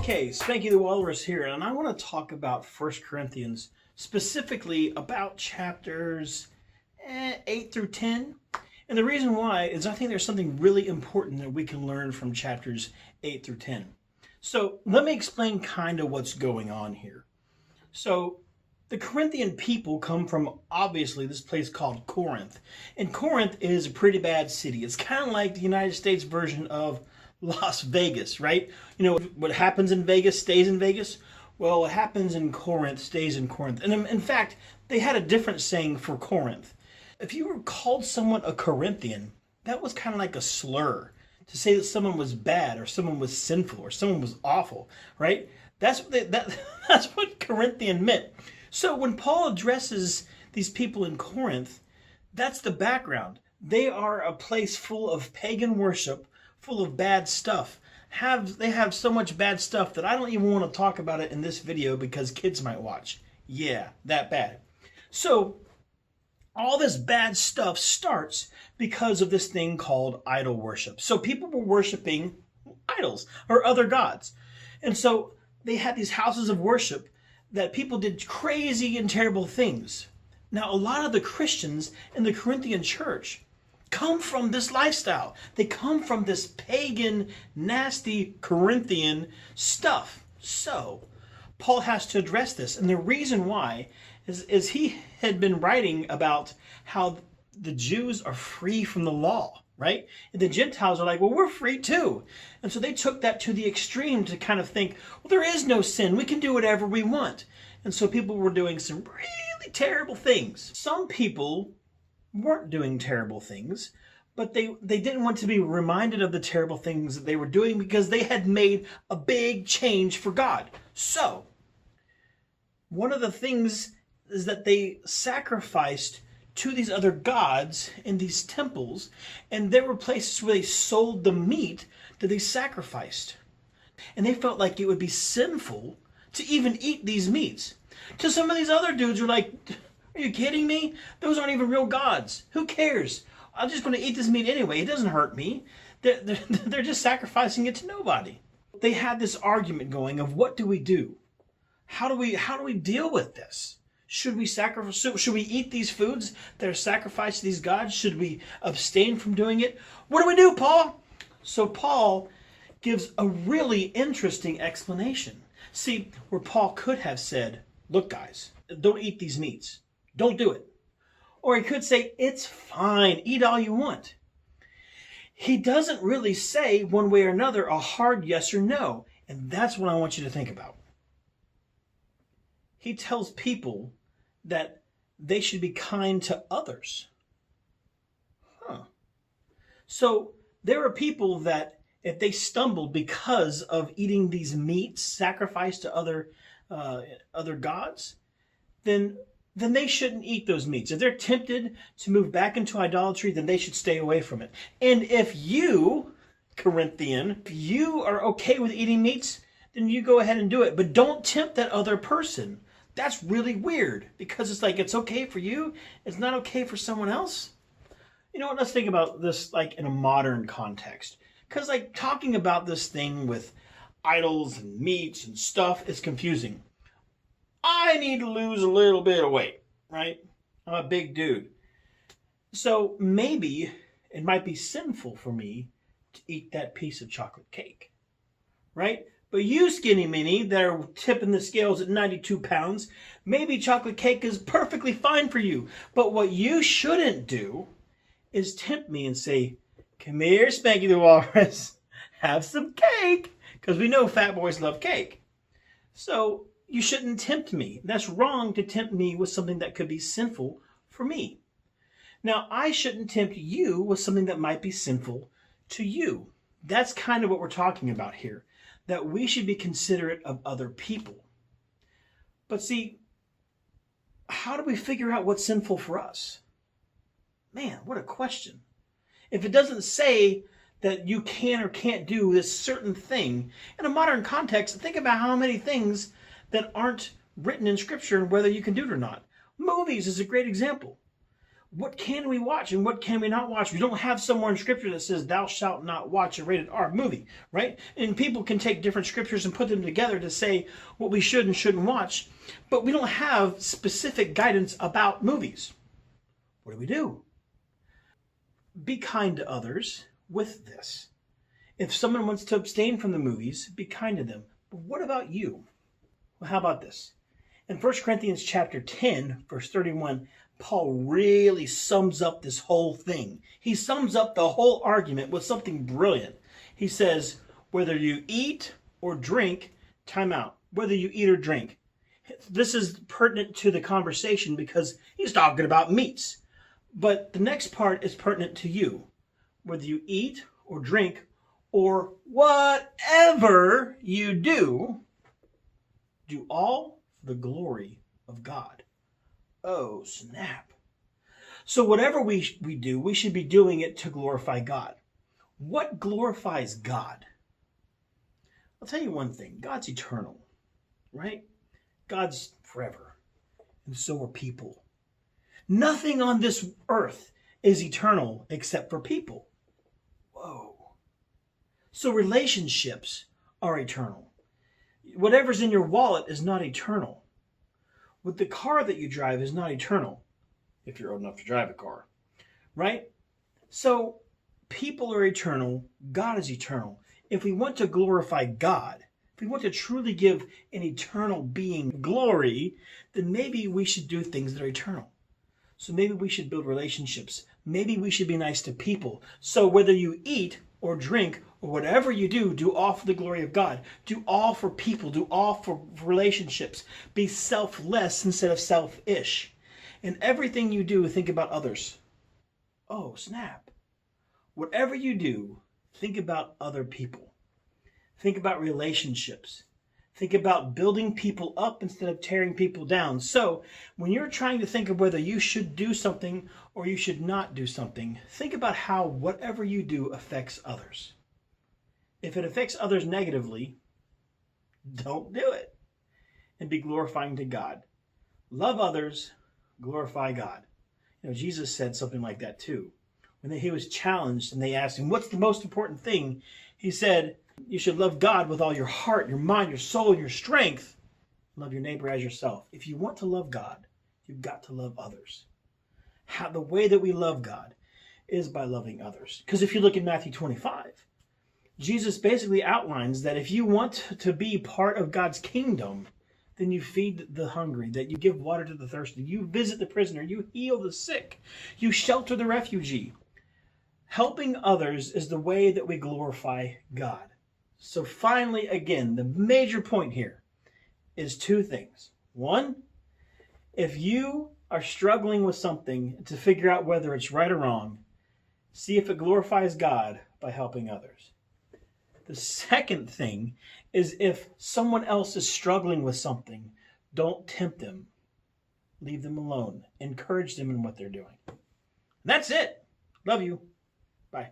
Okay, Spanky the Walrus here, and I want to talk about 1 Corinthians, specifically about chapters 8 through 10. And the reason why is I think there's something really important that we can learn from chapters 8 through 10. So let me explain kind of what's going on here. So the Corinthian people come from, obviously, this place called Corinth. And Corinth is a pretty bad city. It's kind of like the United States version of Las Vegas, right? You know, what happens in Vegas stays in Vegas. Well, what happens in Corinth stays in Corinth. And in fact, they had a different saying for Corinth. If you were called someone a Corinthian, that was kind of like a slur to say that someone was bad or someone was sinful or someone was awful, right? That's what that's what Corinthian meant. So when Paul addresses these people in Corinth, that's the background. They are a place full of pagan worship, full of bad stuff. They have so much bad stuff that I don't even want to talk about it in this video because kids might watch. Yeah, that bad. So all this bad stuff starts because of this thing called idol worship. So people were worshiping idols or other gods. And so they had these houses of worship that people did crazy and terrible things. Now, a lot of the Christians in the Corinthian church come from this lifestyle. They come from this pagan, nasty Corinthian stuff. So Paul has to address this. And the reason why is he had been writing about how the Jews are free from the law, right? And the Gentiles are like, well, we're free too. And so they took that to the extreme to kind of think, well, there is no sin. We can do whatever we want. And so people were doing some really terrible things. Some people weren't doing terrible things, but they didn't want to be reminded of the terrible things that they were doing because they had made a big change for God. So one of the things is that they sacrificed to these other gods in these temples, and there were places where they sold the meat that they sacrificed. And they felt like it would be sinful to even eat these meats. To some of these other dudes who are like, are you kidding me? Those aren't even real gods. Who cares? I'm just going to eat this meat anyway. It doesn't hurt me. They're just sacrificing it to nobody. They had this argument going of what do we do? How do we deal with this? Should we sacrifice? Should we eat these foods that are sacrificed to these gods? Should we abstain from doing it? What do we do, Paul? So Paul gives a really interesting explanation. See, where Paul could have said, look, guys, don't eat these meats. Don't do it. Or he could say, it's fine. Eat all you want. He doesn't really say one way or another a hard yes or no. And that's what I want you to think about. He tells people that they should be kind to others. So there are people that if they stumbled because of eating these meats sacrificed to other gods, then they shouldn't eat those meats. If they're tempted to move back into idolatry, then they should stay away from it. And if you, Corinthian, if you are okay with eating meats, then you go ahead and do it. But don't tempt that other person. That's really weird because it's like it's okay for you. It's not okay for someone else. You know what? Let's think about this like in a modern context. Because like talking about this thing with idols and meats and stuff is confusing. I need to lose a little bit of weight, right? I'm a big dude. So maybe it might be sinful for me to eat that piece of chocolate cake, right? But you skinny mini that are tipping the scales at 92 pounds, maybe chocolate cake is perfectly fine for you. But what you shouldn't do is tempt me and say, come here, Spanky the Walrus, have some cake. Because we know fat boys love cake. So you shouldn't tempt me. That's wrong to tempt me with something that could be sinful for me. Now, I shouldn't tempt you with something that might be sinful to you. That's kind of what we're talking about here. That we should be considerate of other people. But see, how do we figure out what's sinful for us? Man, what a question. If it doesn't say that you can or can't do this certain thing, in a modern context, think about how many things that aren't written in Scripture and whether you can do it or not. Movies is a great example. What can we watch and what can we not watch? We don't have somewhere in Scripture that says, thou shalt not watch a rated R movie, right? And people can take different scriptures and put them together to say what we should and shouldn't watch, but we don't have specific guidance about movies. What do? Be kind to others with this. If someone wants to abstain from the movies, be kind to them. But what about you? Well, how about this? In 1 Corinthians chapter 10, verse 31, Paul really sums up this whole thing. He sums up the whole argument with something brilliant. He says, whether you eat or drink, time out. Whether you eat or drink. This is pertinent to the conversation because he's talking about meats. But the next part is pertinent to you. Whether you eat or drink or whatever you do all for the glory of God. Oh, snap. So whatever we do, we should be doing it to glorify God. What glorifies God? I'll tell you one thing. God's eternal, right? God's forever. And so are people. Nothing on this earth is eternal except for people. Whoa. So relationships are eternal. Whatever's in your wallet is not eternal. With the car that you drive is not eternal, if you're old enough to drive a car, right? So people are eternal, God is eternal. If we want to glorify God, if we want to truly give an eternal being glory, then maybe we should do things that are eternal. So maybe we should build relationships. Maybe we should be nice to people. So whether you eat or drink or whatever you do all for the glory of God. Do all for people. Do all for relationships. Be selfless instead of selfish. In everything you do, think about others. Oh, snap. Whatever you do, think about other people. Think about relationships. Think about building people up instead of tearing people down. So when you're trying to think of whether you should do something or you should not do something, think about how whatever you do affects others. If it affects others negatively, don't do it. And be glorifying to God. Love others, glorify God. You know, Jesus said something like that too. When he was challenged and they asked him, what's the most important thing? He said, you should love God with all your heart, your mind, your soul, your strength. Love your neighbor as yourself. If you want to love God, you've got to love others. The way that we love God is by loving others. Because if you look at Matthew 25, Jesus basically outlines that if you want to be part of God's kingdom, then you feed the hungry, that you give water to the thirsty, you visit the prisoner, you heal the sick, you shelter the refugee. Helping others is the way that we glorify God. So finally, again, the major point here is two things. One, if you are struggling with something to figure out whether it's right or wrong, see if it glorifies God by helping others. The second thing is if someone else is struggling with something, don't tempt them. Leave them alone. Encourage them in what they're doing. And that's it. Love you. Bye.